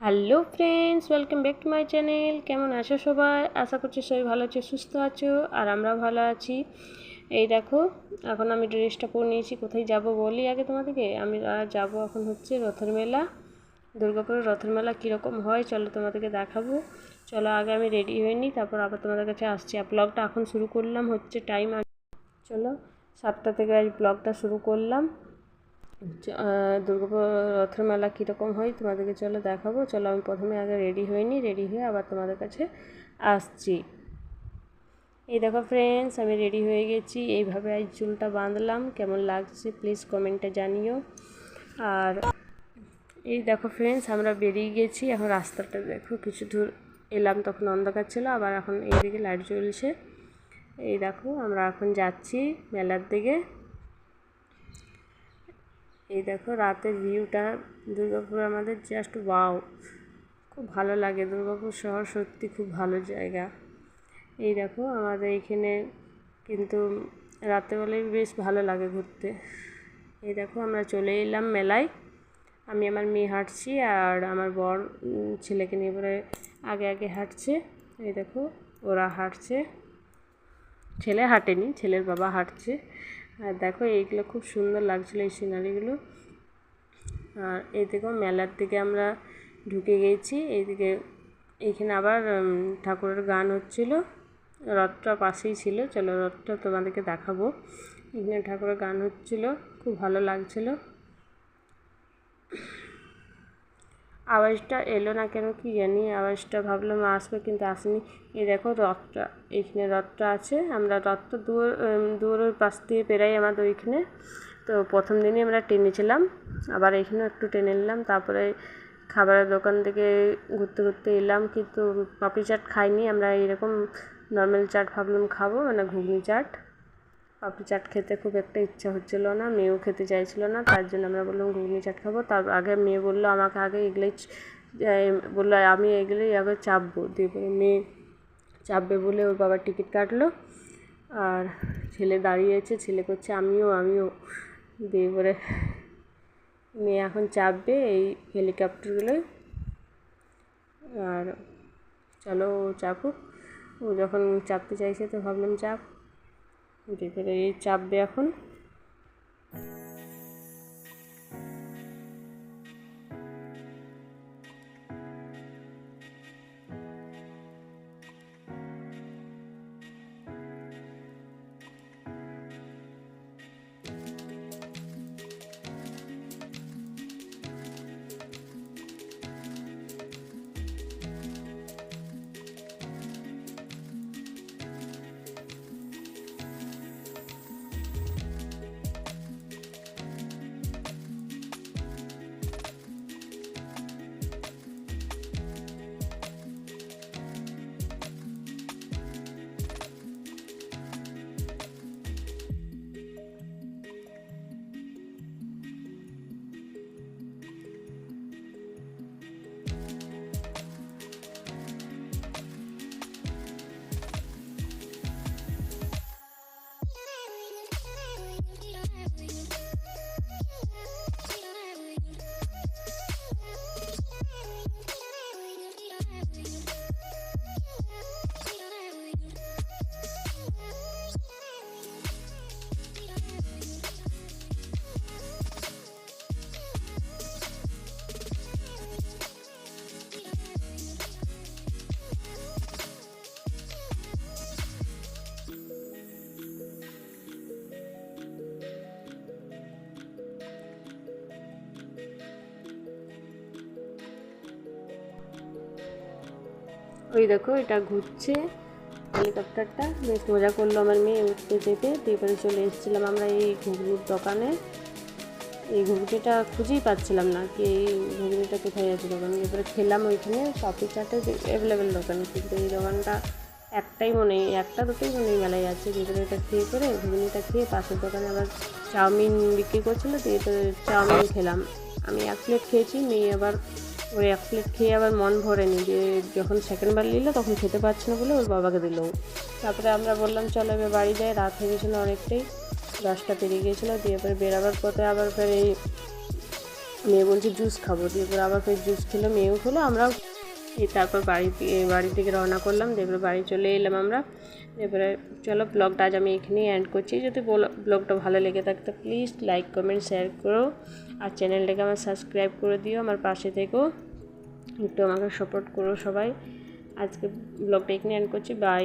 Hello friends, welcome back to my channel. কেমন আছো সবাই? আশা করছি সবাই ভালো আছো, সুস্থ আছো, আর আমরা ভালো আছি। এই দেখো, এখন আমি ড্রেসটা পরে নিয়েছি। কোথায় যাব বলি আগে তোমাদেরকে। আমি যাব এখন হচ্ছে রথের মেলা, দুর্গাপুরের রথের মেলা কীরকম হয় চলো তোমাদেরকে দেখাবো। চলো আগে আমি রেডি হয়ে নিই, তারপর আবার তোমাদের কাছে আসছি। আর ব্লগটা এখন শুরু করলাম, হচ্ছে টাইম চলো 7টা থেকে আজ ব্লগটা শুরু করলাম। দুর্গাপুর রথের মেলা কীরকম হয় তোমাদেরকে চলো দেখাবো। চলো আমি প্রথমে আগে রেডি হয়ে নিই, রেডি হয়ে আবার তোমাদের কাছে আসছি। এই দেখো ফ্রেন্ডস, আমি রেডি হয়ে গেছি। এইভাবে আজ চুলটা বাঁধলাম, কেমন লাগছে প্লিজ কমেন্টে জানিও। আর এই দেখো ফ্রেন্ডস, আমরা বেরিয়ে গেছি। এখন রাস্তাটা দেখো, কিছু দূর এলাম তখন অন্ধকার ছিল, আবার এখন এইদিকে লাইট জ্বলছে। এই দেখো আমরা এখন যাচ্ছি মেলার দিকে। এই দেখো রাতের ভিউটা, দুর্গাপুর আমাদের জাস্ট ওয়াও, খুব ভালো লাগে। দুর্গাপুর শহর সত্যি খুব ভালো জায়গা। এই দেখো আমাদের এইখানে কিন্তু রাত্রেবেলায় বেশ ভালো লাগে ঘুরতে। এই দেখো আমরা চলে এলাম মেলায়। আমি আমার মেয়ে হাঁটছি, আর আমার বর ছেলেকে নিয়ে পরে আগে আগে হাঁটছে। এই দেখো ওরা হাঁটছে, ছেলে হাঁটেনি, ছেলের বাবা হাঁটছে। আর দেখো এইগুলো খুব সুন্দর লাগছিলো, এই সিনারিগুলো। আর এই দেখো মেলার দিকে আমরা ঢুকে গেছি। এইখানে আবার ঠাকুরের গান হচ্ছিল। রথটা পাশেই ছিল, চলো রথটা তোমাদেরকে দেখাবো। এখানে ঠাকুরের গান হচ্ছিল, খুব ভালো লাগছিল। আওয়াজটা এলো না কেন কি জানি, আওয়াজটা ভাবলাম আসবে কিন্তু আসেনি। এই দেখো রথটা, এইখানে রথটা আছে। আমরা রথটা দুয়ারের পাশ দিয়ে পেরাই আমাদের ওইখানে। তো প্রথম দিনই আমরা টেনেছিলাম, আবার এইখানেও একটু টেনে নিলাম। তারপরে খাবারের দোকান থেকে ঘুরতে ঘুরতে এলাম, কিন্তু পাপড়ি চাট খাইনি আমরা। এরকম নর্মাল চাট ভাবলাম খাবো, মানে ঘুগনি চাট। পাপড়ি চাট খেতে খুব একটা ইচ্ছা হচ্ছিল না, মেয়েও খেতে চাইছিল না, তার জন্য আমরা বললাম ঘুগনি চাট খাবো। তার আগে মেয়ে বললো আমাকে আগে এগুলোই বললো আমি এগুলোই আগে চাপবো। দিয়ে পরে মেয়ে চাপবে বলে ওর বাবার টিকিট কাটলো, আর ছেলে দাঁড়িয়েছে, ছেলে করছে আমিও আমিও। দিয়ে পরে মেয়ে এখন চাপবে এই হেলিকপ্টারগুলোয়। আর চলো ও চাপুক, ও যখন চাপতে চাইছে তো ভাবলাম চাপ। দিয়ে পরে এই চাপবে এখন। ওই দেখো এটা ঘুরছে হেলিকপ্টারটা, বেশ মজা করলো আমার মেয়ে উঠতে যেতে। তারপরে চলে এসেছিলাম আমরা এই ঘুগনির দোকানে। এই ঘুগনিটা খুঁজেই পাচ্ছিলাম না, কি এই ঘুগনিটা কোথায় আছে দোকান। এরপরে খেলাম ওইখানে পাপড়ি চাটে অ্যাভেলেবেল দোকান, কিন্তু এই দোকানটা একটাই মনে হয়, একটা দুটোই মনে হয় মেলায় আছে। যেগুলো এটা খেয়ে করে ঘুগনিটা খেয়ে পাশের দোকানে আবার চাউমিন বিক্রি করছিলো, তো এরপরে চাউমিন খেলাম। আমি 1 প্লেট খেয়েছি, মেয়ে আবার ওই 1 প্লেট খেয়ে আবার মন ভরেনি। দিয়ে যখন সেকেন্ডবার নিল তখন খেতে পারছে না বলে ওর বাবাকে দিল। তারপরে আমরা বললাম চলো এবার বাড়ি যাই, রাত হয়ে গেছিলো অনেকটাই, 10টা পেরিয়ে গিয়েছিলো। দিয়ে পরে বেরাবার পথে আবার ফের এই মেয়ে বলছে জুস খাবো, দিয়ে এবার আবার ফের জুস খেলো, মেয়েও খেলো, আমরাও তারপর বাড়ি থেকে রওনা করলাম। এরপরে বাড়ি চলে এলাম আমরা। এবারে চলো ব্লগটা আজ আমি এখানেই এন্ড করছি। যদি ব্লগটা ভালো লেগে থাকে তো প্লিজ লাইক কমেন্ট শেয়ার করো, আর চ্যানেলটাকে আমার সাবস্ক্রাইব করে দিও, আমার পাশে থেকো, একটু আমাকে সাপোর্ট করো সবাই। আজকে ব্লগটা এখানে এন্ড করছি, বাই।